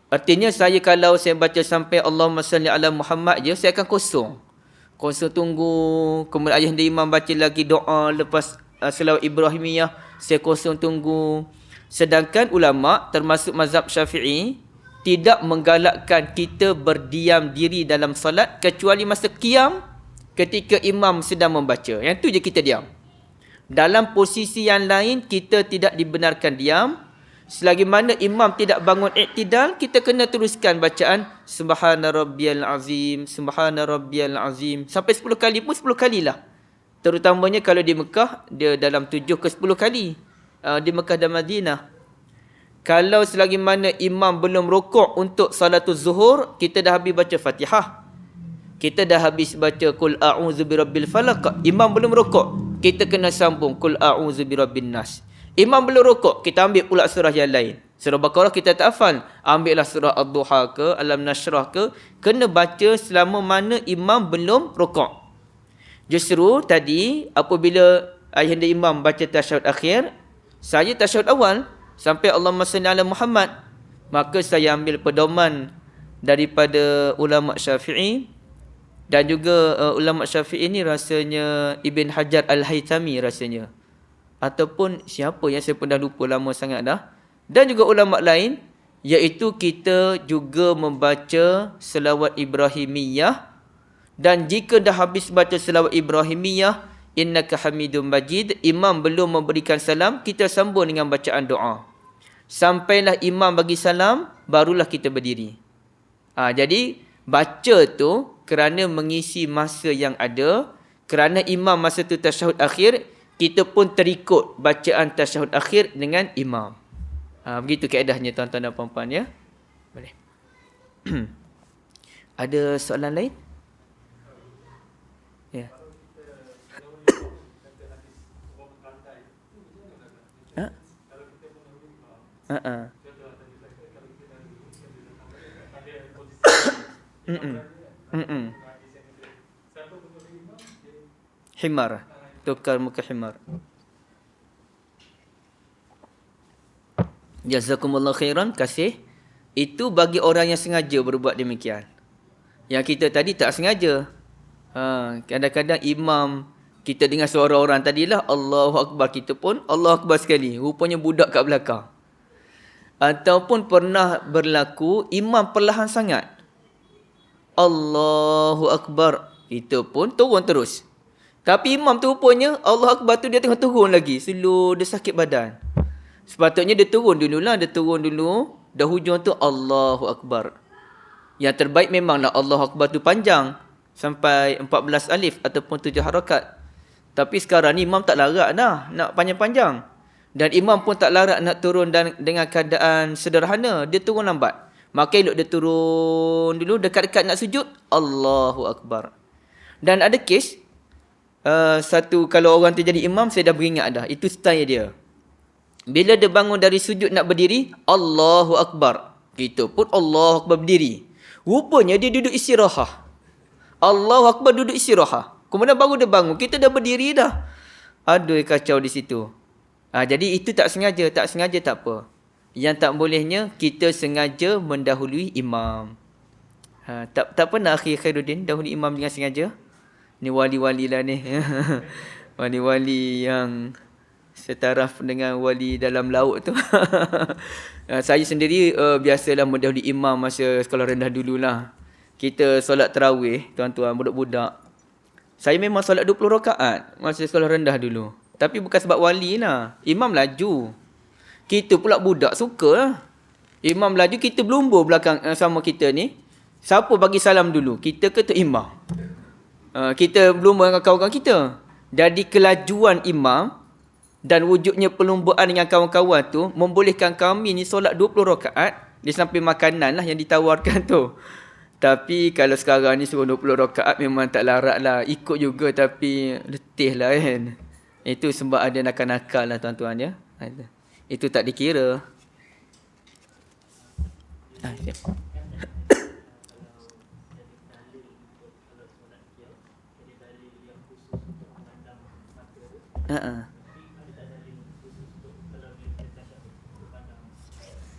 Artinya saya kalau saya baca sampai Allahumma salli ala Muhammad je, saya akan kosong. Kosong tunggu, kemudian ayahanda imam baca lagi doa lepas selawat Ibrahimiyah, saya kosong tunggu. Sedangkan ulama termasuk mazhab Syafi'i tidak menggalakkan kita berdiam diri dalam salat kecuali masa qiyam, ketika imam sedang membaca. Yang tu je kita diam. Dalam posisi yang lain, kita tidak dibenarkan diam. Selagi mana imam tidak bangun iktidal, kita kena teruskan bacaan Subhana Rabbiyal Azim, Subhana Rabbiyal Azim. Sampai 10 kali pun 10 kalilah. Terutamanya kalau di Mekah, dia dalam 7 ke 10 kali. Di Mekah dan Madinah. Kalau selagi mana imam belum rukuk untuk salatul zuhur, kita dah habis baca Fatihah. Kita dah habis baca Qul a'udzu birabbil falaq. Imam belum rukuk, kita kena sambung Qul a'udzu birabbin nas. Imam belum rukuk, kita ambil pula surah yang lain. Surah Baqarah kita tak hafal, ambillah surah Ad-Duha ke, Alam Nashrah ke. Kena baca selama mana imam belum rukuk. Justru tadi apabila ayahanda imam baca tasyahud akhir, saya tasyahud awal sampai Allahumma salli ala Muhammad, maka saya ambil pedoman daripada ulama Syafi'i. Dan juga ulama Syafi'i ni rasanya Ibn Hajar Al-Haytami rasanya. Ataupun siapa yang saya pun dah lupa, lama sangat dah. Dan juga ulama lain, iaitu kita juga membaca selawat Ibrahimiyah. Dan jika dah habis baca selawat Ibrahimiyah, innaka hamidum majid, imam belum memberikan salam, kita sambung dengan bacaan doa. Sampailah imam bagi salam, barulah kita berdiri. Jadi baca tu kerana mengisi masa yang ada. Kerana imam masa tu tasyahud akhir, kita pun terikut bacaan tasyahud akhir dengan imam. Begitu kaedahnya tuan-tuan dan puan-puan ya. Boleh. Ada soalan lain? Ya. Himar. Tukar muka himar. Jazakumullah khairan. Kasih. Itu bagi orang yang sengaja berbuat demikian. Yang kita tadi tak sengaja. Kadang-kadang imam, kita dengar suara orang tadilah Allahu Akbar, kita pun Allahu Akbar sekali. Rupanya budak kat belakang. Ataupun pernah berlaku imam perlahan sangat. Allahu Akbar. Kita pun turun terus. Tapi imam tu rupanya Allahu Akbar tu dia tengah turun lagi. Slow, dia sakit badan. Sepatutnya dia turun dululah. Dia turun dulu. Dah hujung tu Allahu Akbar. Yang terbaik memanglah Allahu Akbar tu panjang. Sampai 14 alif ataupun 7 harakat. Tapi sekarang ni imam tak larat dah nak panjang-panjang. Dan imam pun tak larat nak turun dengan keadaan sederhana. Dia turun lambat. Maka elok dia turun dulu. Dekat-dekat nak sujud, Allahu Akbar. Dan ada kes, satu kalau orang tu jadi imam, saya dah beringat dah. Itu style dia. Bila dia bangun dari sujud nak berdiri, Allahu Akbar. Kita pun Allahu Akbar berdiri. Rupanya dia duduk istirahat. Allahu Akbar duduk istirahat. Kemudian baru dia bangun. Kita dah berdiri dah. Aduh, kacau di situ. Jadi itu tak sengaja. Tak sengaja tak apa. Yang tak bolehnya, kita sengaja mendahului imam. Tak pernah Akhi Khairuddin dahului imam dengan sengaja? Ni wali-wali lah ni. Wali-wali yang setaraf dengan wali dalam laut tu. Saya sendiri biasalah mendahului imam masa sekolah rendah dululah. Kita solat tarawih, tuan-tuan, budak-budak. Saya memang solat 20 rakaat masa sekolah rendah dulu. Tapi bukan sebab wali lah. Imam laju. Kita pula budak suka lah. Imam laju, kita berlumbur belakang sama kita ni. Siapa bagi salam dulu? Kita ke tu imam? Kita berlumbur dengan kawan-kawan kita. Jadi kelajuan imam dan wujudnya perlumburan dengan kawan-kawan tu membolehkan kami ni solat 20 rakaat. Dia sampai makanan lah yang ditawarkan tu. Tapi kalau sekarang ni suruh 20 rakaat memang tak larat lah. Ikut juga tapi letih lah kan. Itu sebab ada nakal-nakal lah tuan-tuan ya. Itu tak dikira.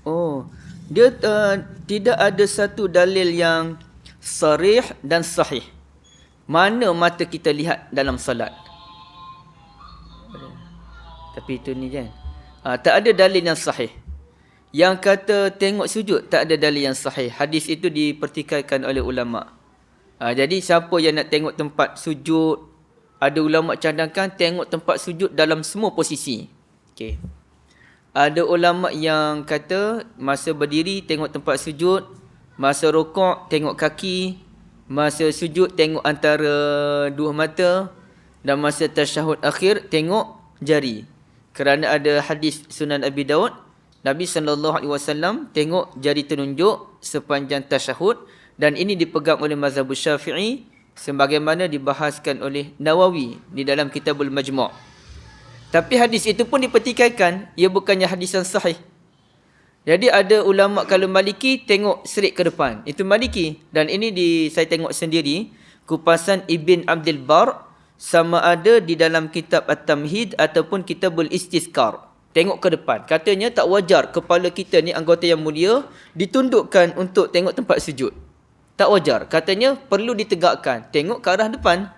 Oh, dia tidak ada satu dalil yang sarih dan sahih. Mana mata kita lihat dalam salat. Tapi itu ni kan. Tak ada dalil yang sahih. Yang kata tengok sujud, tak ada dalil yang sahih. Hadis itu dipertikaikan oleh ulama. Jadi siapa yang nak tengok tempat sujud, ada ulama cadangkan tengok tempat sujud dalam semua posisi. Okey. Ada ulama yang kata masa berdiri tengok tempat sujud, masa rukuk tengok kaki, masa sujud tengok antara dua mata, dan masa tasyahud akhir tengok jari. Kerana ada hadis Sunan Abi Daud, Nabi SAW tengok jari telunjuk sepanjang tasyahud, dan ini dipegang oleh mazhab Syafi'i sebagaimana dibahaskan oleh Nawawi di dalam Kitabul Majmu'. Tapi hadis itu pun dipertikaikan, ia bukannya hadis yang sahih. Jadi ada ulama kalau Maliki tengok straight ke depan, itu Maliki. Dan ini saya tengok sendiri kupasan Ibn Abdul Bar, sama ada di dalam kitab At-Tamhid ataupun Kitabul Istizkar. Tengok ke depan. Katanya tak wajar kepala kita ni, anggota yang mulia, ditundukkan untuk tengok tempat sujud. Tak wajar. Katanya perlu ditegakkan. Tengok ke arah depan.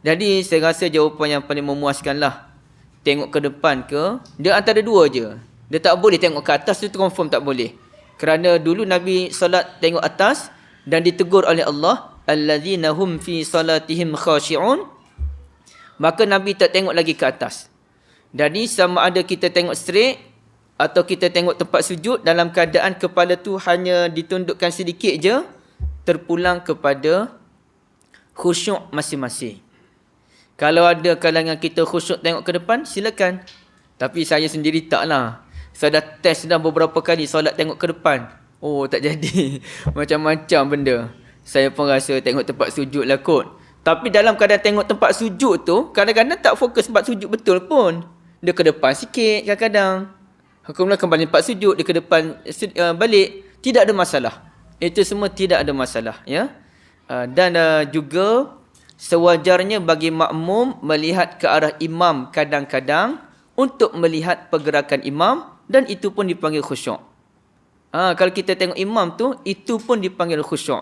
Jadi saya rasa jawapan yang paling memuaskan lah. Tengok ke depan ke, dia antara dua je. Dia tak boleh tengok ke atas, tu confirm tak boleh. Kerana dulu Nabi salat tengok atas dan ditegur oleh Allah, allazina hum fi salatihim khashi'un. Maka Nabi tak tengok lagi ke atas. Jadi sama ada kita tengok straight atau kita tengok tempat sujud dalam keadaan kepala tu hanya ditundukkan sedikit je, terpulang kepada khusyuk masing-masing. Kalau ada kalangan kita khusyuk tengok ke depan, silakan. Tapi saya sendiri taklah. Saya dah test dah beberapa kali solat tengok ke depan. Oh, tak jadi. Macam-macam benda. Saya pun rasa tengok tempat sujud lah kot. Tapi dalam keadaan tengok tempat sujud tu, kadang-kadang tak fokus tempat sujud betul pun. Dia ke depan sikit kadang-kadang. Kemudian kembali tempat sujud, dia ke depan balik. Tidak ada masalah. Itu semua tidak ada masalah. Ya. Dan juga sewajarnya bagi makmum melihat ke arah imam kadang-kadang untuk melihat pergerakan imam, dan itu pun dipanggil khusyuk. Kalau kita tengok imam tu, itu pun dipanggil khusyuk.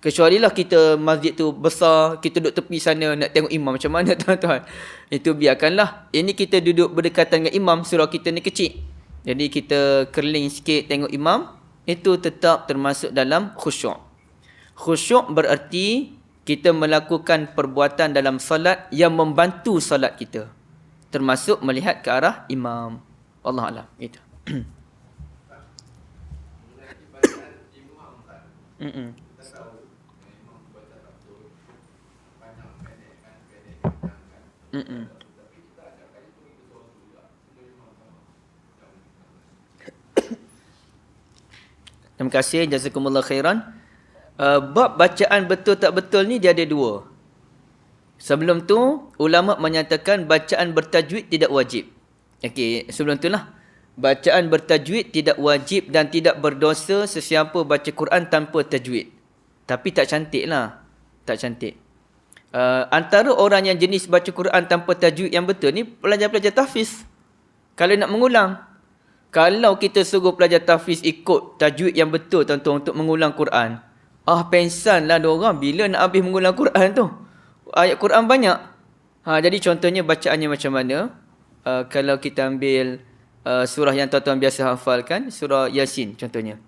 Kecuali lah kita masjid tu besar, kita duduk tepi sana nak tengok imam macam mana tuan-tuan. Itu biarkanlah. Ini kita duduk berdekatan dengan imam, surau kita ni kecil. Jadi kita kerling sikit tengok imam, itu tetap termasuk dalam khusyuk. Khusyuk berarti kita melakukan perbuatan dalam solat yang membantu solat kita. Termasuk melihat ke arah imam. Wallahualam. Itu. Terima kasih. Jazakumullah khairan. Bab bacaan betul tak betul ni dia ada dua. Sebelum tu, ulama menyatakan bacaan bertajwid tidak wajib. Okey, sebelum tu lah. Bacaan bertajwid tidak wajib dan tidak berdosa sesiapa baca Quran tanpa tajwid. Tapi tak cantik lah. Tak cantik. Antara orang yang jenis baca Quran tanpa tajwid yang betul ni, pelajar-pelajar tahfiz. Kalau nak mengulang. Kalau kita suruh pelajar tahfiz ikut tajwid yang betul tuan-tuan untuk mengulang Quran. Pensan lah diorang bila nak habis mengulang Quran tu. Ayat Quran banyak. Jadi contohnya bacaannya macam mana? Kalau kita ambil surah yang tuan-tuan biasa hafalkan, surah Yasin contohnya.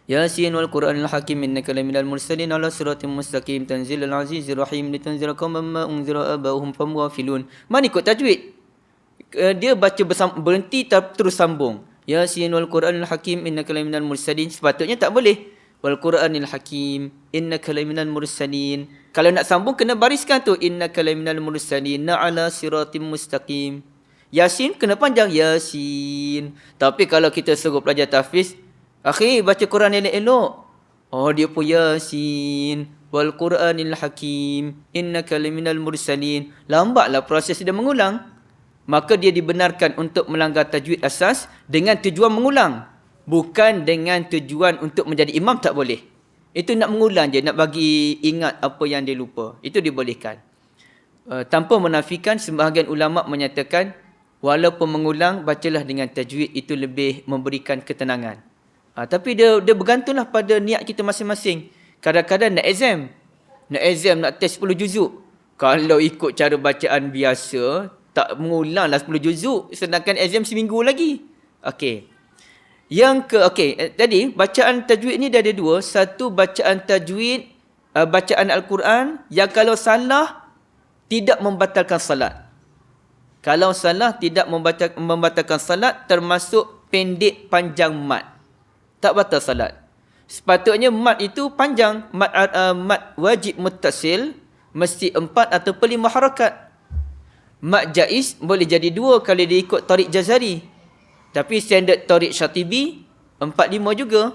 Yasin wal Qur'anil Hakim innaka laminal mursalin ala siratim mustaqim tanzilul azizir rahim litunzira qauman ma unzira abahum fahum ghafilun. Mana ikut tajwid? Dia baca berhenti terus sambung. Yasin wal Qur'anil Hakim innaka laminal mursalin. Sepatutnya tak boleh. Wal Qur'anil Hakim innaka laminal mursalin. Kalau nak sambung kena bariskan tu innaka laminal mursalin ala siratim mustaqim. Yasin kena panjang Yasin. Tapi kalau kita suruh pelajar tahfiz, akhi baca Quran elok-elok. Dia pun Yasin wal Qur'anil Hakim innaka laminal mursalin. Lambatlah proses dia mengulang. Maka dia dibenarkan untuk melanggar tajwid asas dengan tujuan mengulang. Bukan dengan tujuan untuk menjadi imam, tak boleh. Itu nak mengulang je, nak bagi ingat apa yang dia lupa. Itu dibolehkan. Tanpa menafikan, sebahagian ulama menyatakan walaupun mengulang, bacalah dengan tajwid, itu lebih memberikan ketenangan. Tapi dia bergantunglah pada niat kita masing-masing. Kadang-kadang nak exam, nak test 10 juzuk. Kalau ikut cara bacaan biasa, tak mengulanglah 10 juzuk, sedangkan exam seminggu lagi. Okey. Tadi bacaan tajwid ni dia ada dua. Satu, bacaan tajwid, bacaan Al-Quran yang kalau salah tidak membatalkan salat. Kalau salah tidak membatalkan salat, termasuk pendek panjang mat, tak batal salat. Sepatutnya mat itu panjang. Mat wajib muttasil mesti 4 atau 5 harakat. Mat jaiz boleh jadi 2 kalau dia ikut Tariq Jazari. Tapi standard Tariq Syatibi 4-5 juga.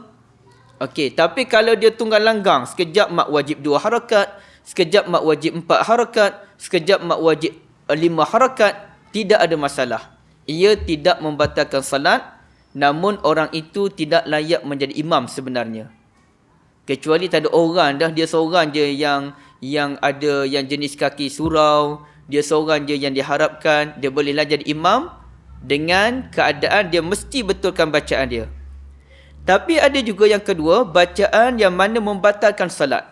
Okey, tapi kalau dia tunggal langgang, sekejap mat wajib 2 harakat, sekejap mat wajib 4 harakat, sekejap mat wajib 5 harakat, tidak ada masalah. Ia tidak membatalkan salat, namun orang itu tidak layak menjadi imam sebenarnya. Kecuali tak ada orang dah, dia seorang je yang ada yang jenis kaki surau, dia seorang je yang diharapkan, dia bolehlah jadi imam dengan keadaan dia mesti betulkan bacaan dia. Tapi ada juga yang kedua, bacaan yang mana membatalkan salat.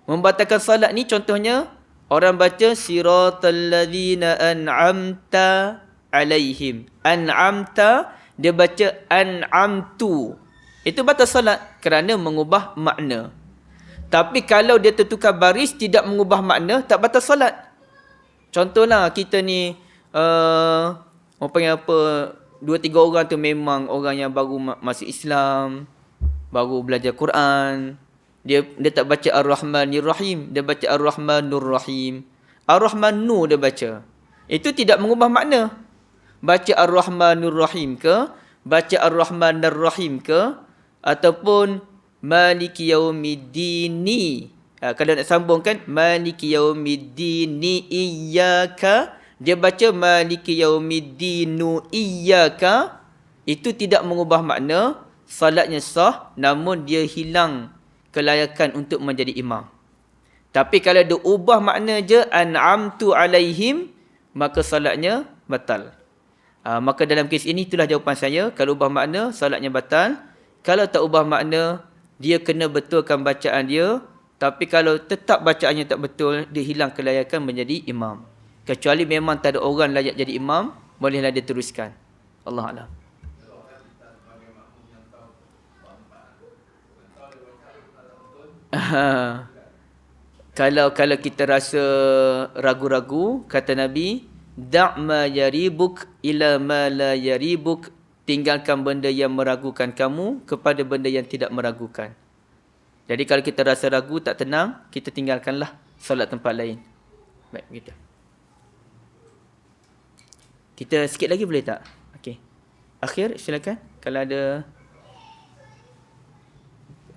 Membatalkan salat ni contohnya, orang baca siratal ladzina an'amta alaihim. An'amta, dia baca an'amtu. Itu batal salat kerana mengubah makna. Tapi kalau dia tertukar baris, tidak mengubah makna, tak batal salat. Contohlah kita ni, orang panggil apa, 2-3 orang tu memang orang yang baru masuk Islam, baru belajar Quran. Dia tak baca Ar-Rahmanir Rahim, dia baca Ar-Rahmanur Rahim. Ar-Rahmanu dia baca. Itu tidak mengubah makna. Baca Ar-Rahmanur Rahim ke, baca Ar-Rahmanir Rahim ke, ataupun Maliki Yaumiddini. Kalau nak sambungkan Maliki Yaumiddini iyyaka, dia baca Maliki Yaumiddinu iyyaka, itu tidak mengubah makna, salatnya sah, namun dia hilang kelayakan untuk menjadi imam. Tapi kalau dia ubah makna je an'amtu alaihim, maka salatnya batal. Maka dalam kes ini itulah jawapan saya. Kalau ubah makna, salatnya batal. Kalau tak ubah makna, dia kena betulkan bacaan dia. Tapi kalau tetap bacaannya tak betul, dia hilang kelayakan menjadi imam. Kecuali memang tak ada orang layak jadi imam, bolehlah dia teruskan. Allah A'lam. Kalau kita rasa ragu-ragu, kata Nabi, da' ma yaribuk ila ma la yaribuk, tinggalkan benda yang meragukan kamu kepada benda yang tidak meragukan. Jadi kalau kita rasa ragu, tak tenang, kita tinggalkanlah solat tempat lain. Baik, begitu. Kita sikit lagi boleh tak? Okey. Akhir, silakan. Kalau ada...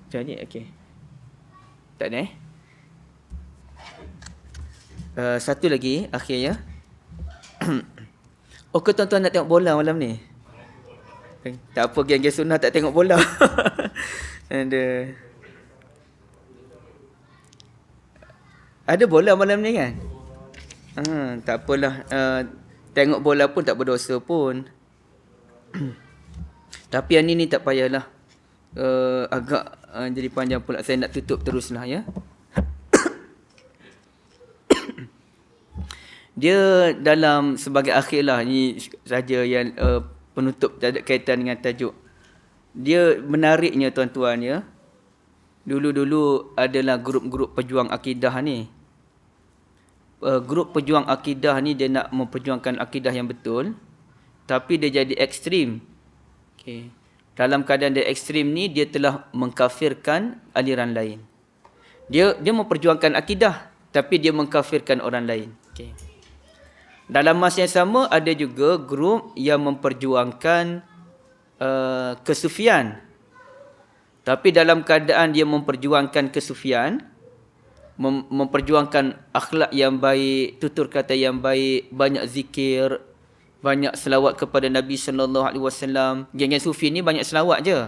Jadi, okey. Tak ada satu lagi, akhir ya. Oh, ke tuan-tuan nak tengok bola malam ni? Tak apa, geng-geng sunnah tak tengok bola. Ada bola malam ni kan? Tak apalah. Tengok bola pun tak berdosa pun. Tapi yang ni tak payahlah. Agak jadi panjang pula. Saya nak tutup teruslah ya. Dia dalam sebagai akhir lah. Ini saja yang penutup tak ada kaitan dengan tajuk. Dia menariknya tuan-tuan ya. Dulu-dulu adalah grup-grup pejuang akidah ni. Grup pejuang akidah ni dia nak memperjuangkan akidah yang betul. Tapi dia jadi ekstrim. Okay. Dalam keadaan dia ekstrim ni, dia telah mengkafirkan aliran lain. Dia memperjuangkan akidah, tapi dia mengkafirkan orang lain. Okay. Dalam masa yang sama, ada juga grup yang memperjuangkan kesufian. Tapi dalam keadaan dia memperjuangkan kesufian, memperjuangkan akhlak yang baik, tutur kata yang baik, banyak zikir, banyak selawat kepada Nabi SAW. Geng-geng sufi ni banyak selawat je.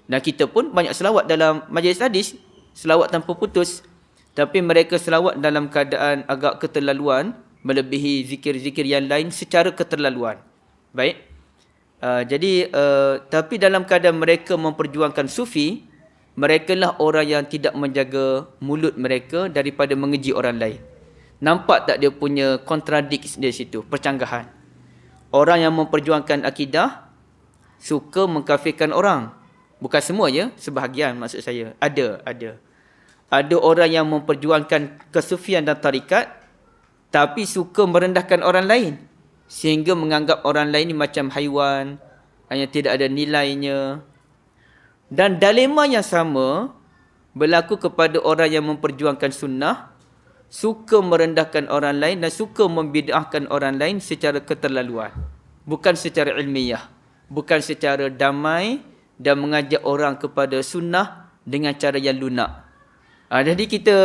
Dan kita pun banyak selawat dalam majlis hadis, selawat tanpa putus. Tapi mereka selawat dalam keadaan agak keterlaluan, melebihi zikir-zikir yang lain secara keterlaluan. Baik. Tapi dalam keadaan mereka memperjuangkan sufi, mereka lah orang yang tidak menjaga mulut mereka daripada mengeji orang lain. Nampak tak dia punya kontradiksi di situ, percanggahan. Orang yang memperjuangkan akidah suka mengkafirkan orang. Bukan semua ya, sebahagian maksud saya. Ada. Ada orang yang memperjuangkan kesufian dan tarikat, tapi suka merendahkan orang lain. Sehingga menganggap orang lain ni macam haiwan, yang tidak ada nilainya. Dan dilema yang sama berlaku kepada orang yang memperjuangkan sunnah, suka merendahkan orang lain dan suka membid'ahkan orang lain secara keterlaluan. Bukan secara ilmiah, bukan secara damai dan mengajak orang kepada sunnah dengan cara yang lunak. Jadi kita,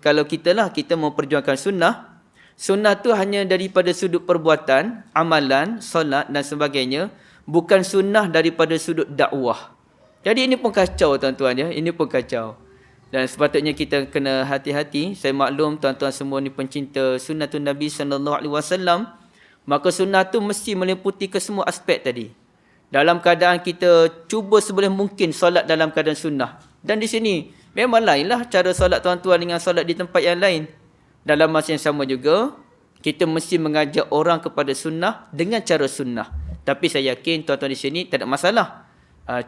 kalau kita memperjuangkan sunnah, sunnah tu hanya daripada sudut perbuatan, amalan, solat dan sebagainya, bukan sunnah daripada sudut dakwah. Jadi ini pun kacau tuan-tuan ya, ini pun kacau. Dan sepatutnya kita kena hati-hati. Saya maklum tuan-tuan semua ni pencinta sunnatun Nabi SAW. Maka sunnah tu mesti meliputi ke semua aspek tadi. Dalam keadaan kita cuba seboleh mungkin solat dalam keadaan sunnah. Dan di sini memang lainlah cara solat tuan-tuan dengan solat di tempat yang lain. Dalam masa yang sama juga, kita mesti mengajak orang kepada sunnah dengan cara sunnah. Tapi saya yakin tuan-tuan di sini tak ada masalah.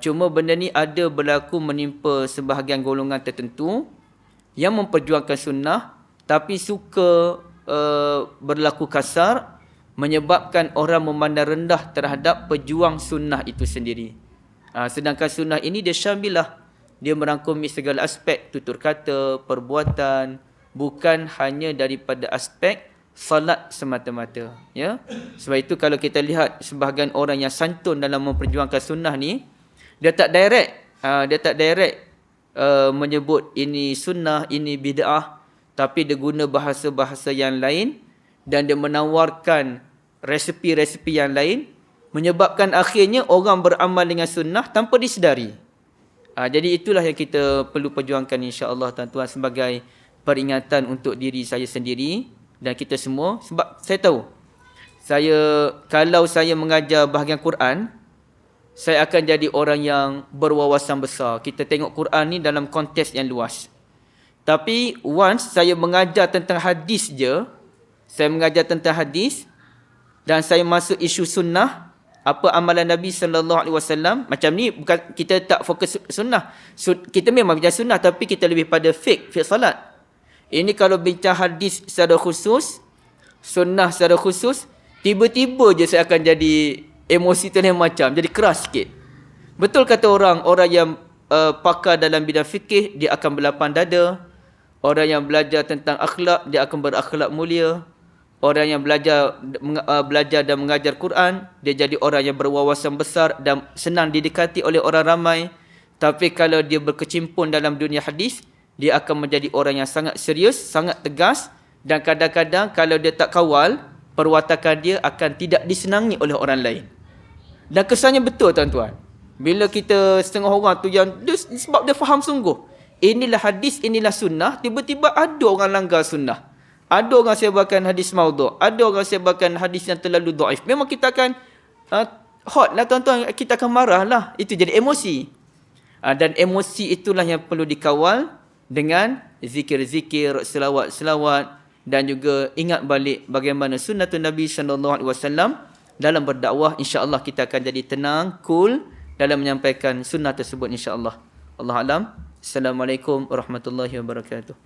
Cuma benda ni ada berlaku menimpa sebahagian golongan tertentu yang memperjuangkan sunnah tapi suka berlaku kasar, menyebabkan orang memandang rendah terhadap pejuang sunnah itu sendiri. Sedangkan sunnah ini dia syamilah, dia merangkumi segala aspek tutur kata, perbuatan, bukan hanya daripada aspek salat semata-mata, ya. Sebab itu kalau kita lihat sebahagian orang yang santun dalam memperjuangkan sunnah ni, dia tak direct menyebut ini sunnah, ini bid'ah, tapi dia guna bahasa-bahasa yang lain dan dia menawarkan resepi-resepi yang lain, menyebabkan akhirnya orang beramal dengan sunnah tanpa disedari. Jadi itulah yang kita perlu perjuangkan insya-Allah tuan-tuan, sebagai peringatan untuk diri saya sendiri dan kita semua. Sebab saya tahu, kalau saya mengajar bahagian Quran, saya akan jadi orang yang berwawasan besar. Kita tengok Quran ni dalam konteks yang luas. Tapi once saya mengajar tentang hadis je, dan saya masuk isu sunnah, apa amalan Nabi SAW, macam ni bukan kita tak fokus sunnah. Kita memang bincang sunnah, tapi kita lebih pada fiqh salat. Ini kalau bincang hadis secara khusus, sunnah secara khusus, tiba-tiba je saya akan jadi emosi tu lain macam, jadi keras sikit. Betul kata orang yang pakar dalam bidang fikih, dia akan berlapang dada. Orang yang belajar tentang akhlak, dia akan berakhlak mulia. Orang yang belajar dan mengajar Quran, dia jadi orang yang berwawasan besar dan senang didekati oleh orang ramai. Tapi kalau dia berkecimpung dalam dunia hadis, dia akan menjadi orang yang sangat serius, sangat tegas, dan kadang-kadang kalau dia tak kawal, perwatakan dia akan tidak disenangi oleh orang lain. Dan kesannya betul tuan-tuan. Bila kita setengah orang tu yang sebab dia faham sungguh, inilah hadis, inilah sunnah, tiba-tiba ada orang langgar sunnah. Ada orang sebarkan hadis maudhu', ada orang sebarkan hadis yang terlalu dhaif. Memang kita akan hot lah tuan-tuan, kita akan marah lah. Itu jadi emosi. Dan emosi itulah yang perlu dikawal dengan zikir-zikir, selawat-selawat, dan juga ingat balik bagaimana sunnatun Nabi SAW dalam berdakwah. InsyaAllah kita akan jadi tenang, cool dalam menyampaikan sunnah tersebut insyaAllah. Allah alam. Assalamualaikum warahmatullahi wabarakatuh.